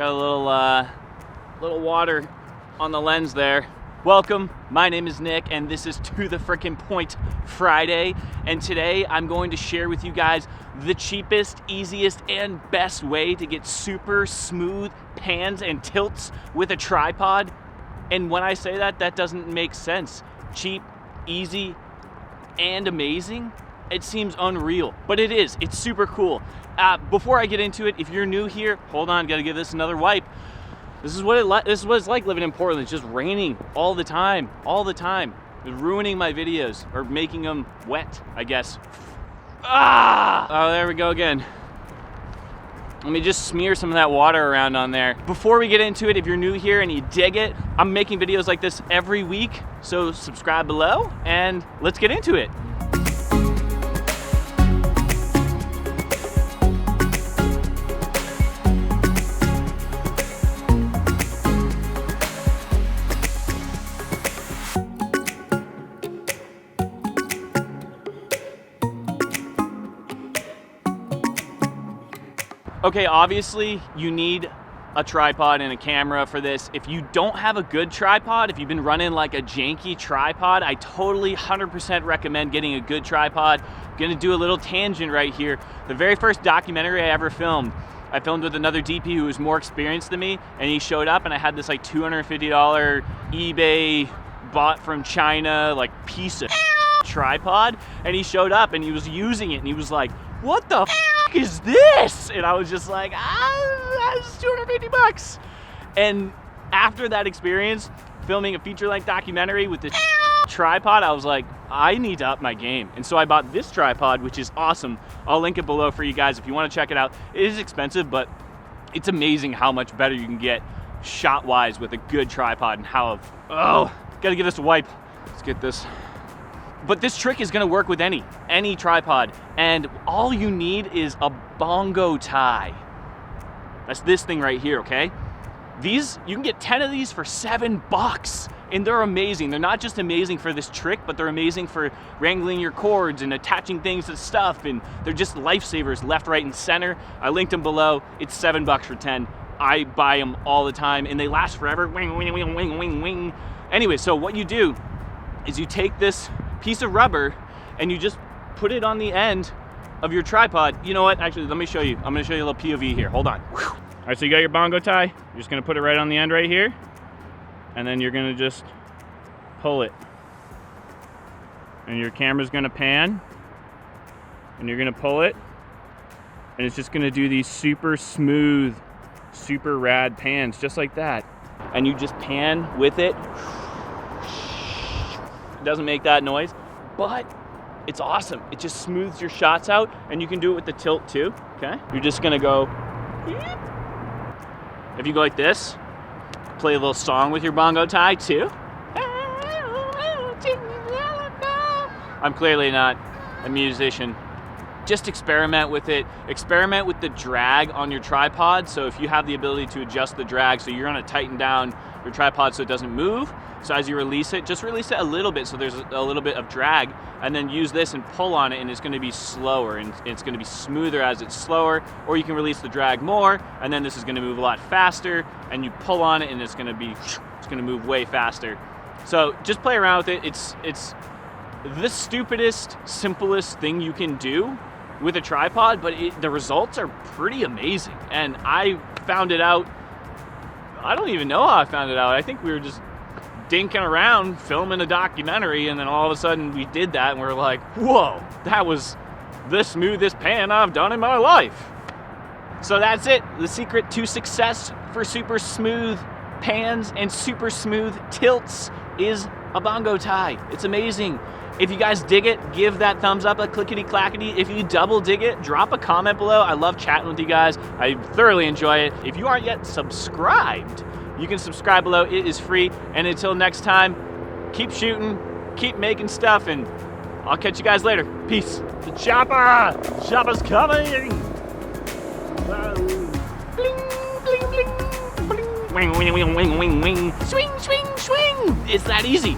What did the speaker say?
Got a little water on the lens there. Welcome, my name is Nick, and this is To The Frickin' Point Friday, and today I'm going to share with you guys the cheapest, easiest, and best way to get super smooth pans and tilts with a tripod. And when I say that, that doesn't make sense. Cheap, easy, and amazing? It seems unreal, but it is. It's super cool. Before I get into it, if you're new here, hold on, gotta give this another wipe. This is what it's like living in Portland. It's just raining all the time. It's ruining my videos, or making them wet, I guess. Oh, there we go again. Let me just smear some of that water around on there. Before we get into it, if you're new here and you dig it, I'm making videos like this every week, so subscribe below, and let's get into it. Okay, obviously you need a tripod and a camera for this. If you don't have a good tripod, if you've been running like a janky tripod, I totally 100% recommend getting a good tripod. I'm gonna do a little tangent right here. The very first documentary I ever filmed, I filmed with another DP who was more experienced than me, and he showed up and I had this like $250 eBay bought from China like piece of tripod, and he showed up and he was using it and he was like, "What the is this?" And I was just like, that's 250 bucks. And after that experience, filming a feature-length documentary with this tripod, I was like, I need to up my game. And so I bought this tripod, which is awesome. I'll link it below for you guys if you want to check it out. It is expensive, but it's amazing how much better you can get shot-wise with a good tripod, and how, gotta give this a wipe. Let's get this. But this trick is gonna work with any tripod, and all you need is a bongo tie. That's this thing right here, okay? These, you can get 10 of these for $7, and they're amazing. They're not just amazing for this trick, but they're amazing for wrangling your cords and attaching things to stuff, and they're just lifesavers left, right, and center. I linked them below. It's $7 for 10. I buy them all the time, and they last forever. Wing, wing, wing, wing, wing, wing. Anyway, so what you do is you take this piece of rubber and you just put it on the end of your tripod. You know what, actually, let me show you. I'm gonna show you a little POV here, hold on. All right, so you got your bongo tie. You're just gonna put it right on the end right here, and then you're gonna just pull it. And your camera's gonna pan, and you're gonna pull it, and it's just gonna do these super smooth, super rad pans, just like that. And you just pan with it. It doesn't make that noise, but it's awesome. It just smooths your shots out, and you can do it with the tilt too, okay? You're just gonna go, if you go like this, play a little song with your bongo tie too. I'm clearly not a musician. Just experiment with it. Experiment with the drag on your tripod. So if you have the ability to adjust the drag, so you're gonna tighten down your tripod so it doesn't move. So as you release it, just release it a little bit so there's a little bit of drag, and then use this and pull on it, and it's gonna be slower, and it's gonna be smoother as it's slower. Or you can release the drag more, and then this is gonna move a lot faster, and you pull on it and it's gonna move way faster. So just play around with it. It's the stupidest, simplest thing you can do with a tripod, but the results are pretty amazing. And I found it out, I don't even know how I found it out. I think we were just dinking around filming a documentary, and then all of a sudden we did that, and we were like, whoa, that was the smoothest pan I've done in my life. So that's it. The secret to success for super smooth pans and super smooth tilts is a bongo tie. It's amazing. If you guys dig it, give that thumbs up, a clickety clackety. If you double dig it, drop a comment below. I love chatting with you guys. I thoroughly enjoy it. If you aren't yet subscribed, you can subscribe below. It is free. And until next time, keep shooting, keep making stuff, and I'll catch you guys later. Peace. The chopper! The chopper's coming! Bling, bling, bling, bling. Wing, wing, wing, wing, wing, wing. Swing, swing, swing! It's that easy.